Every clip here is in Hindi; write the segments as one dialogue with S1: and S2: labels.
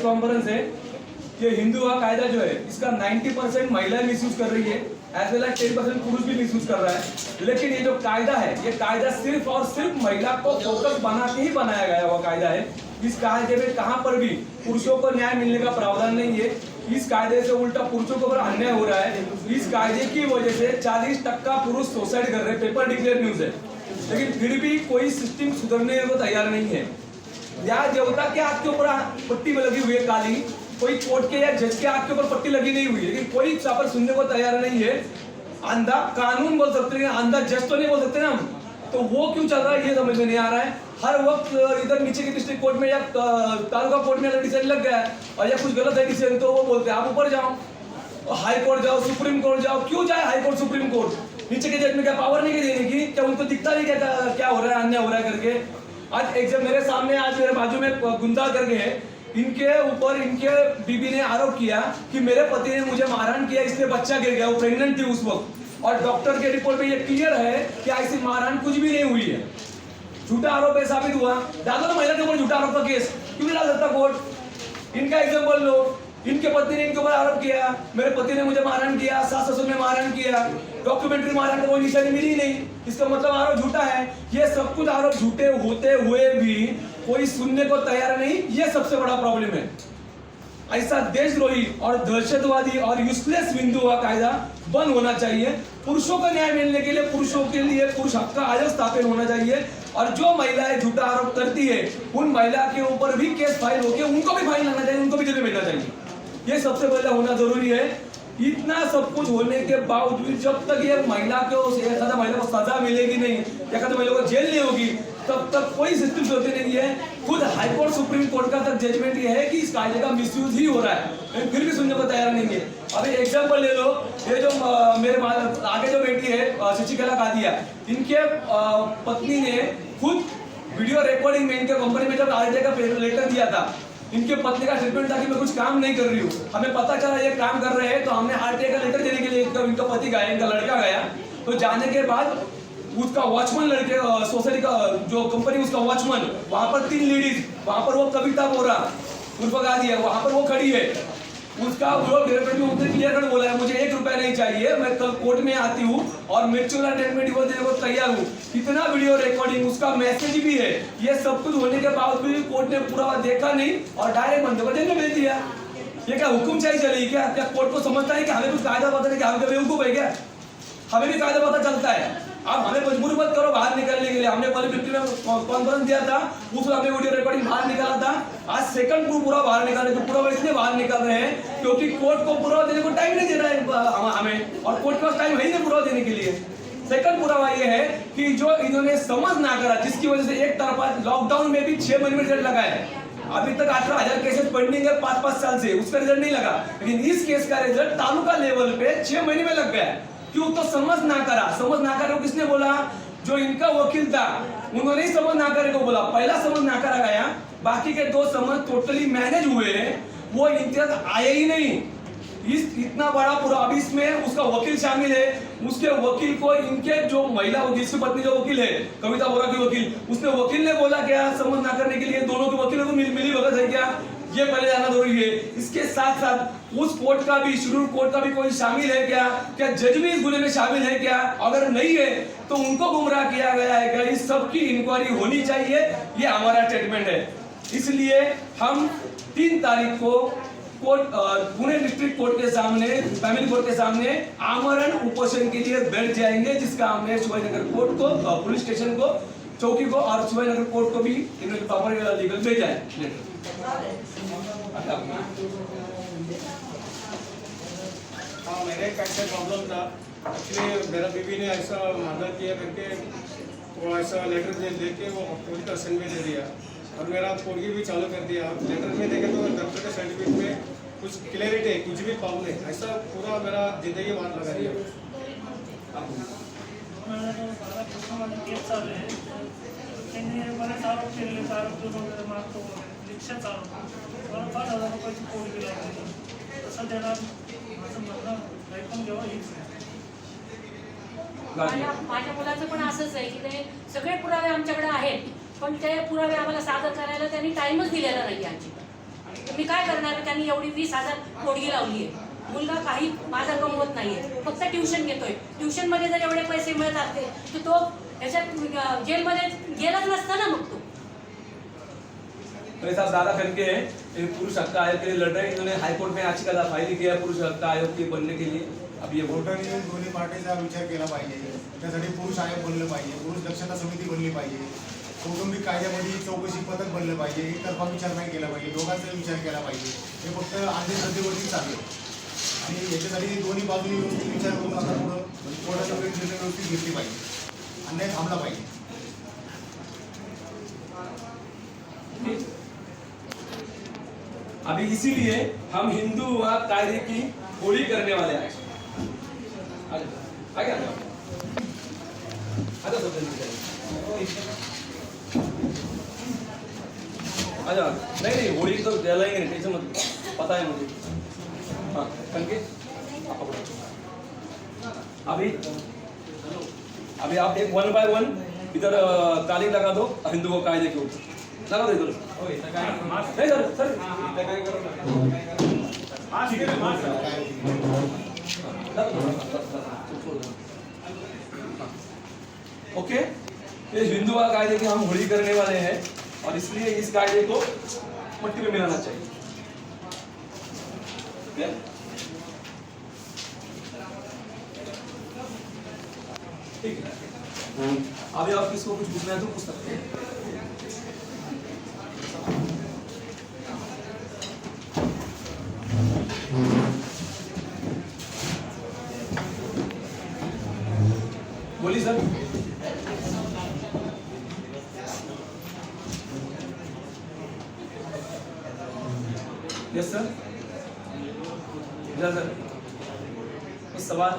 S1: कॉन्फ्रेंस है कि हिंदू विवाह कायदा जो है इसका 90% महिलाएं मिसयूज कर रही है, एज वेल एज 10% पुरुष भी मिसयूज कर रहा है। लेकिन ये जो कायदा है, ये कायदा सिर्फ और सिर्फ महिला को फोकस बना के ही बनाया गया हुआ कायदा है। इस कायदे में कहां पर भी पुरुषों को न्याय मिलने का प्रावधान नहीं है। इस कायदे से उल्टा पुरुषों को ऊपर अन्याय हो रहा है। इस कायदे की वजह से 40% पुरुष सुसाइड कर रहे हैं, पेपर डिक्लेयर न्यूज है। लेकिन फिर भी कोई सिस्टम सुधरने को तैयार नहीं है। न्याय देवता के आंख के ऊपर पट्टी में लगी हुई है काली, कोई कोर्ट के या जज के आंख के ऊपर पट्टी लगी नहीं हुई है, लेकिन कोई चापर सुनने को तैयार नहीं है। अंधा कानून बोल सकते हैं, अंधा जज तो नहीं बोल सकते ना हम। तो वो क्यों चल रहा है ये समझ में नहीं आ रहा है। हर वक्त इधर नीचे के डिस्ट्रिक्ट कोर्ट में या तालुका कोर्ट में अगर डिसीजन लग गया है और या कुछ गलत है डिसीजन, तो वो बोलते हैं आप ऊपर जाओ, हाई कोर्ट जाओ, सुप्रीम कोर्ट जाओ। क्यों जाए हाई कोर्ट सुप्रीम कोर्ट? नीचे के जज में क्या पावर नहीं देने की? क्या उनको दिखता नहीं क्या हो रहा है, अन्याय हो रहा है करके? आज एग्जाम मेरे सामने, आज मेरे बाजू में गुंदा करके है, इनके ऊपर इनके बीबी ने आरोप किया कि मेरे पति ने मुझे मारहाण किया, इसलिए बच्चा गिर गया, वो प्रेग्नेंट थी उस वक्त। और डॉक्टर के रिपोर्ट में ये क्लियर है कि ऐसी मारहाण कुछ भी नहीं हुई है। झूठा आरोप है, साबित हुआ। डालो ना महिला के ऊपर झूठा आरोप का केस, क्यों नहीं डाल सकता कोर्ट? इनका एग्जाम्पल लो, इनके पति ने इनके ऊपर आरोप किया मेरे पति ने मुझे मारहाण किया, सास ससुर ने मारहाण किया, डॉक्यूमेंट्री मारहाण का कोई निशानी मिली नहीं, इसका मतलब आरोप झूठा है। ये सब कुछ आरोप झूठे होते हुए भी कोई सुनने को तैयार नहीं, ये सबसे बड़ा प्रॉब्लम है। ऐसा देशद्रोही और दहशतवादी और यूजलेस हिंदू विवाह कायदा बंद होना चाहिए। पुरुषों को न्याय मिलने के लिए, पुरुषों के लिए पुरुष हक का आयोग स्थापित होना चाहिए। और जो महिलाएं झूठा आरोप करती है उन महिला के ऊपर भी केस फाइल होकर उनको भी फाइन लगना चाहिए, उनको भी जेल में भेजना चाहिए। ये सबसे पहले होना जरूरी है। इतना सब कुछ होने के बावजूद जब तक ये महिला को, एखादा महिला को सजा मिलेगी नहीं, एखादा महिला को जेल नहीं होगी, तब तक कोई सिस्टम सोचते नहीं है। खुद हाई कोर्ट सुप्रीम कोर्ट का तक जजमेंट ये है कि इस कायदे का मिसयूज ही हो रहा है, लेकिन फिर भी सुनने को तैयार नहीं है। अभी एग्जांपल ले लो, ये जो मेरे आगे जो बेटी है शशिकला कादिया, इनके पत्नी ने खुद वीडियो रिकॉर्डिंग में इनके कंपनी में जब आरटीआई का लेटर दिया था, इनके पत्नी का स्टेटमेंट था कि मैं कुछ काम नहीं कर रही हूँ, हमें पता चला ये काम कर रहे हैं, तो हमने आरटीआई का लेटर देने के लिए इनका पति गया, इनका लड़का गया। तो जाने के बाद उसका वॉचमैन, लड़के सोसाइटी का जो कंपनी उसका वॉचमैन, वहां पर 3 लेडीज, वहां पर वो कविता बोरा उर्फ गादी है, वहां पर वो खड़ी है। उसका विरोध डायरेक्टर में उतने क्लियर कर बोला है मुझे 1 रुपया नहीं चाहिए, मैं कल कोर्ट में आती हूँ और म्यूचुअल अटेंडमेंट डिवोर्स देने को तैयार हूँ। इतना वीडियो रिकॉर्डिंग, उसका मैसेज भी है। ये सब कुछ होने के बावजूद भी कोर्ट ने पूरा देखा नहीं और डायरेक्ट बंदे को जेल में भेज दिया। ये क्या हुकुमशाही चली क्या? क्या कोर्ट को समझता है कि हमें कुछ कायदा पता नहीं, कि हम बेवकूफ है क्या? हमें भी कायदा पता चलता है। अब हमें मजबूर मत करो बाहर निकलने के लिए। हमने पहले 50 में कॉन्फ्रेंस दिया था, उसमें हमने वीडियो रिकॉर्डिंग बाहर निकाला था। आज सेकंड प्रूफ पूरा बाहर निकाले, तो पूरा इसलिए बाहर निकाल रहे हैं क्योंकि कोर्ट को पूरा देने को टाइम नहीं दे रहा है हमें, और कोर्ट के पास टाइम है ही नहीं पूरा देने के लिए। सेकंड पुरावा ये है कि जो इन्होंने समझ ना करा, जिसकी वजह से एक तरफा लॉकडाउन में भी 6 महीने में रिजल्ट लगा है। अभी तक 18,000 केसेस पेंडिंग है 5-5 साल से, उसका रिजल्ट नहीं लगा। लेकिन इस केस का रिजल्ट तालुका लेवल पे 6 महीने में लग गया। क्यों? तो समझ ना करा। समझ ना करे किसने बोला? जो इनका वकील था उन्होंने ही समझ ना करे को बोला। पहला समझ ना करा गया, बाकी के 2 समझ टोटली मैनेज हुए, वो इम्तियाज आए ही नहीं। इतना बड़ा पूरा, अभी इसमें उसका वकील शामिल है। उसके वकील को इनके जो महिला वकील, इसकी पत्नी जो वकील है कविता बोरा की वकील, उसने वकील ने बोला क्या समझ ना करने के लिए दोनों के वकीलों को मिली भगत है क्या? ये पहले जाना जरूरी है। इसके साथ साथ उस कोर्ट का भी, शेड्यूल कोर्ट का भी कोई शामिल है क्या? क्या जज भी इस गुने में शामिल है क्या? अगर नहीं है तो उनको गुमराह किया गया है क्या? इस सब की इंक्वायरी होनी चाहिए, ये हमारा स्टेटमेंट है। इसलिए हम 3 तारीख को कोर्ट, पुणे डिस्ट्रिक्ट कोर्ट के सामने, फैमिली कोर्ट के सामने आमरण उपोषण के लिए बैठ जाएंगे, जिसका हमने शिवाजीनगर कोर्ट को, पुलिस स्टेशन को, चौकी को और शिवाजीनगर कोर्ट को भी इन्होंने प्रॉपर लीगल भेजा है।
S2: हाँ, मेरे एक ऐसा प्रॉब्लम था। एक्चुअली मेरा बीवी ने ऐसा मर्डर किया करके वो ऐसा लेटर दे के वो पुलिस स्टेशन में दे दिया और मेरा कोर्गी भी चालू कर दिया। लेटर में देखे तो डॉक्टर के सर्टिफिकेट में कुछ क्लियरिटी है, कुछ भी प्रॉब्लम है, ऐसा पूरा मेरा जिंदगी बात लगा दिया।
S3: माझ्या मुलाचं पण असंच आहे की ते सगळे पुरावे आमच्याकडे आहेत, पण ते पुरावे आम्हाला सादर करायला त्यांनी टाइमच दिलेला नाही अजिबात। मी काय करणार? त्यांनी एवढी 20,000 पोटगी लावली आहे. मुलगा काही माझा कमवत नाहीये, फक्त ट्युशन घेतोय. ट्युशनमध्ये जर एवढे पैसे मिळत असते तर तो ह्याच्यात जेलमध्ये गेलाच नसता ना मग तो.
S1: मेरे साथ दादा करके है, ये पुरुष हक का आयोग के लिए लड़ रहे हैं. इन्होंने हाईकोर्ट में याचिका फाइल किया है पुरुष हक का आयोग के बनने के लिए. अब ये वोट
S4: कोर्टाने दोन्ही पार्टीचा विचार केला पाहिजे. त्यासाठी पुरुष आयोग बनलं पाहिजे, पुरुष दक्षता समिती बनली पाहिजे, कौटुंबिक कायद्यामध्ये चौकशी पथक बनलं पाहिजे. एकतर्फा विचार नाही केला पाहिजे, दोघांचा विचार केला पाहिजे. हे फक्त अंधश्रद्धेवरती चालू आहे आणि याच्यासाठी दोन्ही बाजूनी व्यवस्थित विचार करून आता पुढं कोर्टाचा निर्णय व्यवस्थित घेतली पाहिजे, अन्याय थांबला पाहिजे.
S1: अभी इसीलिए हम हिंदू विवाह कायदे की होली करने वाले हैं. आगे अच्छा नहीं होली तो जलाएंगे नहीं, टेंशन मत, पता है मुझे. हाँ करके अभी आप एक 1 by 1 इधर ताली लगा दो हिंदू को कायदे के ऊपर. लगा दो इधर. नहीं सर सर ओके. ये हिंदू विवाह कायदे की हम होली करने वाले हैं और इसलिए इस कायदे को मट्टी में मिलाना चाहिए. ठीक है. अभी आप किसको कुछ पूछना है तो पूछ सकते हैं. बोलिए सर. Yes sir. सर कुछ सवाल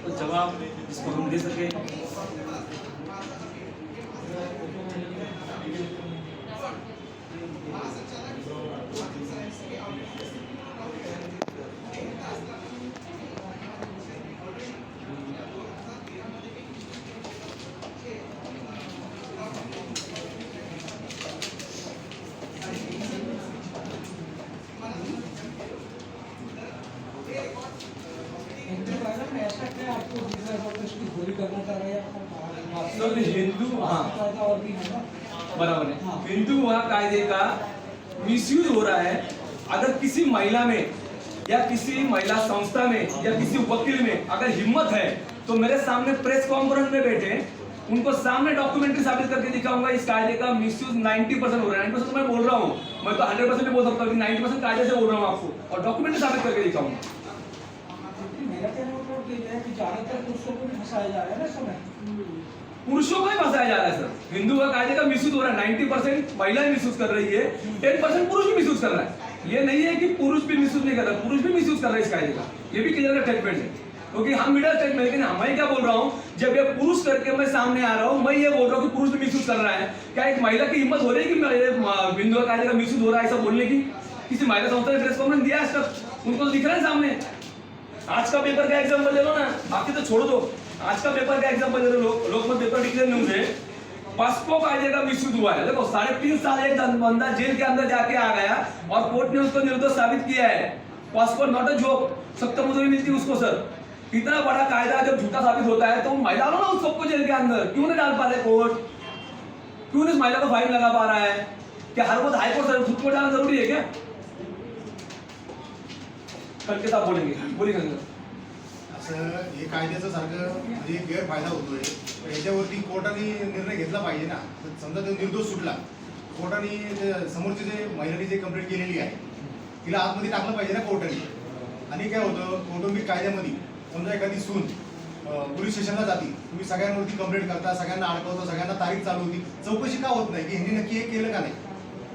S1: कुछ जवाब जिसको हम दे सके. सर हिंदू हाँ बराबर है. हिंदू विवाह कायदे का मिसयूज हो रहा है. अगर किसी महिला में या किसी महिला संस्था में या किसी वकील में अगर हिम्मत है तो मेरे सामने प्रेस कॉन्फ्रेंस में बैठे उनको सामने डॉक्यूमेंट्री साबित करके दिखाऊंगा इस कायदे का मिसयूज 90% हो रहा है. 90% तो मैं बोल रहा हूँ, मैं तो 100% भी बोल सकता हूँ कि 90% कायदे से बोल रहा हूँ आपको और डॉक्यूमेंट्री साबित करके दिखाऊंगा.
S5: मेरा कहना मतलब ये है कि ज्यादातर पुरुषों को भी फंसाया जा रहा है ना समय.
S1: पुरुषों को ही फंसाया जा रहा है सर. हिंदू विवाह कायदे का मिसयूज हो रहा है. 90% महिलाएं मिसयूज कर रही है, 10% पुरुष भी मिसयूज कर रहा है. ये नहीं है कि पुरुष भी मिसयूज नहीं कर रहा, पुरुष भी मिसयूज कर रहा है इस कायदे का. ये भी क्लियर स्टेटमेंट है क्योंकि हम मिडिल स्टेटमेंट. लेकिन मैं क्या बोल रहा हूँ, जब ये पुरुष करके मैं सामने आ रहा हूँ, मैं ये बोल रहा हूँ कि पुरुष भी मिसयूज कर रहा है. क्या एक महिला की हिम्मत हो रही है कि हिंदू विवाह कायदे का मिसयूज हो रहा है ऐसा बोलने की? किसी महिला संस्था ने प्रेस कॉन्फ्रेंस दिया आज तक? उनको तो दिख रहा है सामने. आज का पेपर का एग्जाम्पल ले लो ना, बाकी तो छोड़ दो. आज का पेपर का एग्जाम्पल ले लो. लोकमत पेपर डिक्लेयर न्यूज है, पॉस्को कायदे का मिसयूज हुआ है. देखो 3.5 साल एक बंदा जेल के अंदर जाके आ गया और कोर्ट ने उसको निर्दोष साबित किया है. पॉस्को नॉट अ जॉब, सख्त मजदूरी मिलती है उसको सर. इतना बड़ा कायदा जब झूठा साबित होता है तो महिला लो ना उस सबको जेल के अंदर. क्यों नहीं डाल पा रहे कोर्ट? क्यों नहीं महिला को फाइन लगा पा रहा है? क्या हर वक्त हाईकोर्ट सर खुद को डालना जरूरी है क्या? कल के साथ बोलेंगे, बोलिए.
S4: असं हे कायद्याचं सारखं म्हणजे गैरफायदा होतोय. याच्यावरती कोर्टाने निर्णय घेतला पाहिजे ना. समजा तो निर्दोष सुटला, कोर्टाने समोरचे जे महिलांनी जे कंप्लेंट केलेली आहे तिला आतमध्ये टाकलं पाहिजे ना कोर्टाने. आणि काय होतं, कौटुंबिक कायद्यामध्ये समजा एखादी सून पोलीस स्टेशनला जाते, तुम्ही सगळ्यांवरती कंप्लेंट करता, सगळ्यांना अडकवता, सगळ्यांना तारीख चालू होती, चौकशी का होत नाही की ह्यांनी नक्की हे केलं का नाही?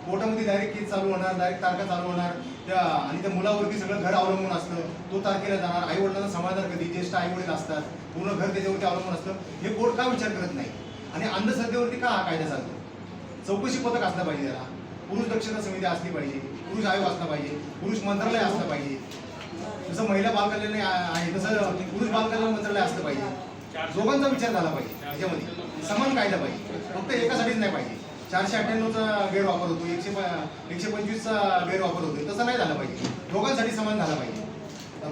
S4: कोर्टामध्ये डायरेक्ट केस चालू होणार, डायरेक्ट तारखा चालू होणार. आणि त्या मुलावरती सगळं घर अवलंबून असतं. तो तारखेला जाणार, आई वडिलांना समाधान कधी, ज्येष्ठ आई वडील असतात, पूर्ण घर त्याच्यावरती अवलंबून असतं. हे कोर्ट का विचार करत नाही? आणि अंधश्रद्धेवरती का हा कायदा चालतो? चौकशी पथक असलं पाहिजे त्याला, पुरुष दक्षता समिती असली पाहिजे, पुरुष आयोग असला पाहिजे, पुरुष मंत्रालय असलं पाहिजे. जसं महिला बालकल्याण आहे तसं पुरुष बालकल्याण मंत्रालय असलं पाहिजे. दोघांचा विचार झाला पाहिजे, त्याच्यामध्ये समान कायदा पाहिजे, फक्त एकासाठीच नाही पाहिजे. 498चा गैरवापर होतो, 125चा गैरवापर होतो. तसं नाही झालं पाहिजे. दोघांसाठी समान झाला पाहिजे.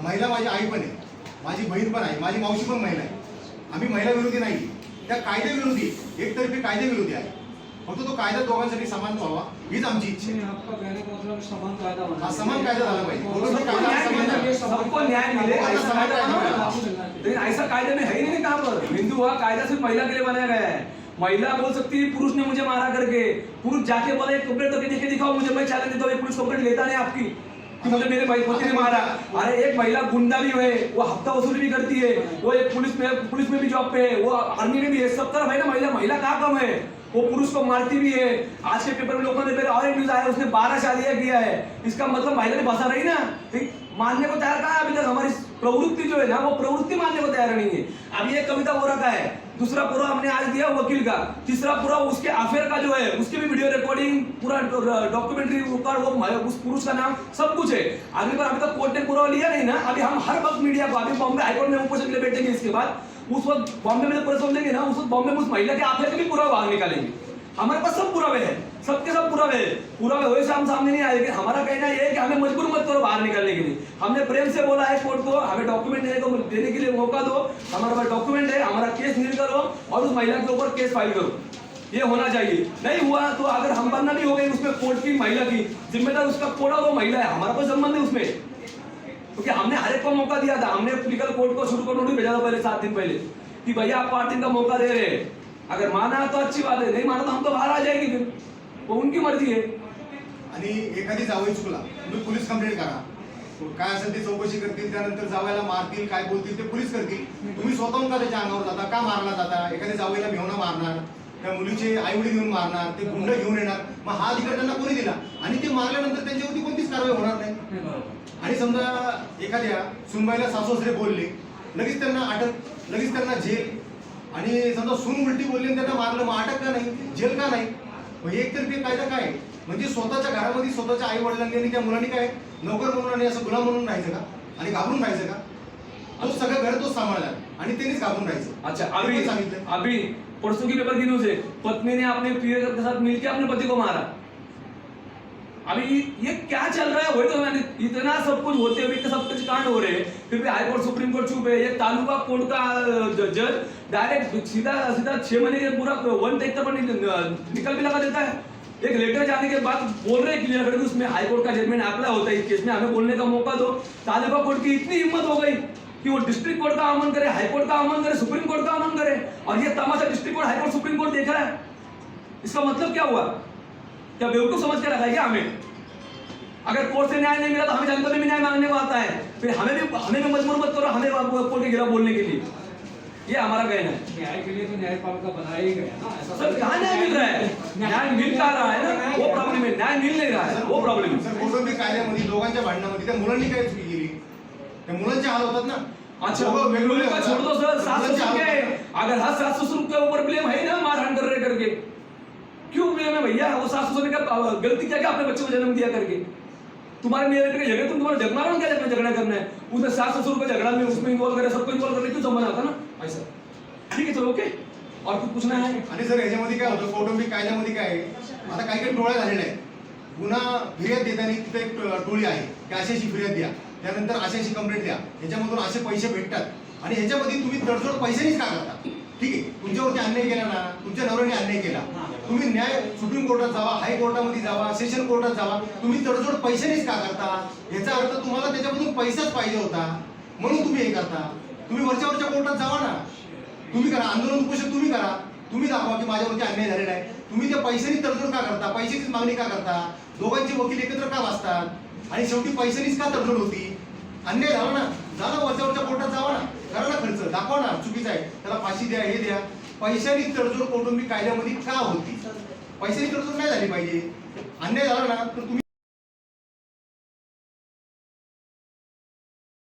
S4: महिला माझी आई पण आहे, माझी बहीण पण आहे, माझी मावशी पण महिला आहे. आम्ही महिला विरोधी नाही, त्या कायद्याविरोधी, एकतर्फी कायद्याविरोधी आहे. फक्त तो कायदा दोघांसाठी समान व्हावा हीच आमची इच्छा आहे.
S5: आपका कहने का मतलब समान कायदा होना
S4: हा समान कायदा झाला पाहिजे.
S1: सबको
S4: कोणताही कायदा
S1: न्याय
S4: समान
S1: मिले,
S4: झाला.
S1: सबको न्याय मिले, ऐसा कायदा बना होगा। लेकिन ऐसा कायदे में है ही नहीं कहाँ पर। हिंदू हुआ कायदा सिर्फ महिला के लिए बनाया गया है। महिला बोल सकती है पुरुष ने मुझे मारा करके, पुरुष जाके बोला एक कंप्लेंट करके देखे दिखाओ मुझे, मैं चैलेंज देता हूँ, एक पुलिस कंप्लेंट लेता नहीं आपकी कि मुझे मेरे भाई पति ने मारा। अरे एक महिला गुंडा भी है, वो हफ्ता वसूली भी करती है, वो एक पुलिस में भी जॉब पे है, वो आर्मी में भी है, सब तरफ है ना महिला। महिला कहाँ कम है, वो पुरुष को मारती भी है। आज के पेपर में लोगों ने पहले और एक न्यूज आया, उसने 12 शादियां किया है। इसका मतलब महिला ने बसा रही ना, मानने को तैयार कहा है अभी तक। हमारी प्रवृत्ति जो है ना, वो प्रवृत्ति मानने को तैयार नहीं है। अब ये कविता वो रखा है, दूसरा पूरा हमने आज दिया वकील का, तीसरा पूरा उसके अफेयर का जो है उसकी भी वीडियो रिकॉर्डिंग, पूरा डॉक्यूमेंट्री ऊपर वो उस पुरुष का नाम सब कुछ है। अभी तक कोर्ट ने पूरा लिया नहीं ना। अभी हम हर वक्त मीडिया को, अभी बॉम्बे हाईकोर्ट में उपोषण के लिए बैठेंगे, इसके बाद उस वक्त बॉम्बे में पुलिस लेंगे ना, उस वक्त बॉम्बे में उस महिला के अफेयर के भी पूरा बाहर निकालेंगे। हमारे पास सब पुरावे हैं, सबके सब पुरावे हैं। पुरावे हुए से हम सामने नहीं आए, लेकिन हमारा कहना ये है कि हमें मजबूर मत करो बाहर निकलने के लिए। हमने प्रेम से बोला है कोर्ट को, हमें डॉक्यूमेंट देने के लिए मौका दो। हमारे पास डॉक्यूमेंट है, हमारा केस नील करो और उस महिला के ऊपर केस फाइल करो। ये होना चाहिए। नहीं हुआ तो अगर हम बनना भी हो गई उसमें कोर्ट की, महिला की जिम्मेदार, उसका कोड़ा वो महिला है, हमारा कोई संबंध है उसमें, क्योंकि हमने हर एक को मौका दिया था। हमने लीगल कोर्ट को शुरू को नोटिस भेजा था पहले 7 दिन पहले कि भैया आप 8 दिन का मौका दे रहे हैं, अगर माना तो अच्छी बात है, नहीं माना तो हम तो बाहर आ जाएंगे, फिर वो उनकी मर्जी है।
S4: आणि एखादी जावई चुकला, तुम्ही पोलीस कंप्लेंट करा, काय असेल ते चौकशी करतील, त्यानंतर जावयाला मारतील, काय बोलतील ते पोलीस करतील. तुम्ही स्वतःहून का त्याच्या अंगावर जाता, का मारला जाता? एखाद्या जावईला घेऊन मारणार, त्या मुलीचे आई वडील घेऊन मारणार, ते गुंड घेऊन येणार, मग हा अधिकार त्यांना कोणी दिला? आणि ते मारल्यानंतर त्यांच्यावरती कोणतीच कारवाई होणार नाही. आणि समजा एखाद्या सुनबाईला सासू-सासरे बोलले, लगेच त्यांना अटक, लगेच त्यांना जेल. आणि समजा सून उलटी बोलली आणि त्यांना मारलं, मग अटक का नाही, जेल का नाही? मग एकतर्फी कायदा काय? म्हणजे स्वतःच्या घरामध्ये स्वतःच्या आई वडिलांनी आणि त्या मुलांनी काय नोकर म्हणून आणि असं गुलाम म्हणून राहायचं का? आणि घाबरून राहायचं का? तो सगळं घर तो सांभाळला आणि त्यांनीच घाबरून राहायचं.
S1: अच्छा,
S4: सांगितलं
S1: अभी परसों की पेपर की न्यूज है, पत्नी ने अपने प्रिय के साथ मिलकर अपने पति को मारा। अभी ये क्या चल रहा है, वही तो मैंने, इतना सब कुछ होते हुए सब कुछ कांड हो रहे हैं, फिर भी हाई कोर्ट सुप्रीम कोर्ट चुप है। ये तालुका कोर्ट का जज डायरेक्ट सीधा 6 महीने के पूरा 1 टेक पर निकल भी लगा देता है। एक लेटर जाने के बाद बोल रहे हैं क्लियर करके उसमें हाई कोर्ट का जजमेंट अप्लाई होता है इस केस में, हमें बोलने का मौका दो। तालुका कोर्ट की इतनी हिम्मत हो गई कि वो डिस्ट्रिक्ट कोर्ट का आह्वान करे, हाई कोर्ट का आह्वान करे, सुप्रीम कोर्ट का आह्वान करे, और ये तमाशा district court, high court, supreme court देख रहा है। इसका मतलब क्या हुआ? क्या बेवकूफ समझ के रखा है क्या हमें? अगर कोर्ट से न्याय नहीं मिला तो हमें जनता में भी न्याय मांगने को आता है, फिर हमें भी मजबूर मत करो हमें कोर्ट के खिलाफ बोलने के लिए। ये हमारा कहना है।
S5: न्याय के लिए तो न्यायपालिका बनाया ही गया ना, ऐसा
S1: सर कहाँ न्याय मिल रहा है? न्याय मिल कहाँ रहा है ना, वो प्रॉब्लम है, न्याय मिल नहीं रहा है, वो प्रॉब्लम है।
S4: सर कौटुंबिक कायद्यामध्ये दोघांच्या भांडणामध्ये त्या मुलांनी काय चुकी केली? त्या मुलांचे हाल होतात ना.
S1: अच्छा, वेगवेगळे का छोड़ दो सर, सास ससुर के, अगर हर सास ससुर के ऊपर ब्लेम है ना मारहान कर रहे करके, क्यों ब्लेम है भैया? वो सास ससुर ने क्या गलती क्या अपने बच्चे को जन्म दिया करके? तुम्हारे मेरे के झगड़े, तुम तुम्हारा झगड़ा क्या झगड़ा करना है? उसमें सास ससुर का झगड़ा में उसमें इन्वॉल्व करे, सबको इन्वॉल्व करने क्यों संबंध आता ना ऐसा? ठीक है चलो ओके, और कुछ पूछना है?
S4: आणि सर याच्यामध्ये काय होतं, कौटुंबिक कायद्यामध्ये काय आहे, आता काही काही टोळ्या झालेल्या आहेत. गुन्हा फिर्याद देताना तिथे एक टोळी आहे की अशी फिर्याद द्या, त्यानंतर अशी कंप्लेंट द्या, ह्याच्यामधून असे पैसे भेटतात आणि ह्याच्यामध्ये तुम्ही तडजोड पैशानेच का करता? ठीक आहे, तुमच्यावरती अन्याय केला ना, तुमच्या नवऱ्याने अन्याय केला, तुम्ही न्याय सुप्रीम कोर्टात जावा, हाय कोर्टामध्ये जावा, सेशन कोर्टात जावा, तुम्ही तडजोड पैशानेच का करता? याचा अर्थ तुम्हाला त्याच्यामधून पैसाच पाहिजे होता म्हणून तुम्ही हे करता. तुम्ही वरच्या कोर्टात जावा ना, तुम्ही करा आंदोलन, उपोषण तुम्ही करा, तुम्ही दाखवा की माझ्यावरती अन्याय झालेला आहे. तुम्ही त्या पैशांनी तडजोड का करता? पैशाचीच मागणी का करता? दोघांचे वकील एकत्र का बसतात आणि शेवटी पैशांनीच का तडजोड होती? अन्याय झाला ना, जा ना वरच्या कोर्टात जावा ना, करा ना खर्च, दाखवा ना चुकीचं आहे, त्याला फाशी द्या, हे द्या. पैशांनी तडजोड कौटुंबिक कायद्यामध्ये का होती? पैशांनी तडजोड नाही झाली पाहिजे. अन्याय झाला ना तर तुम्ही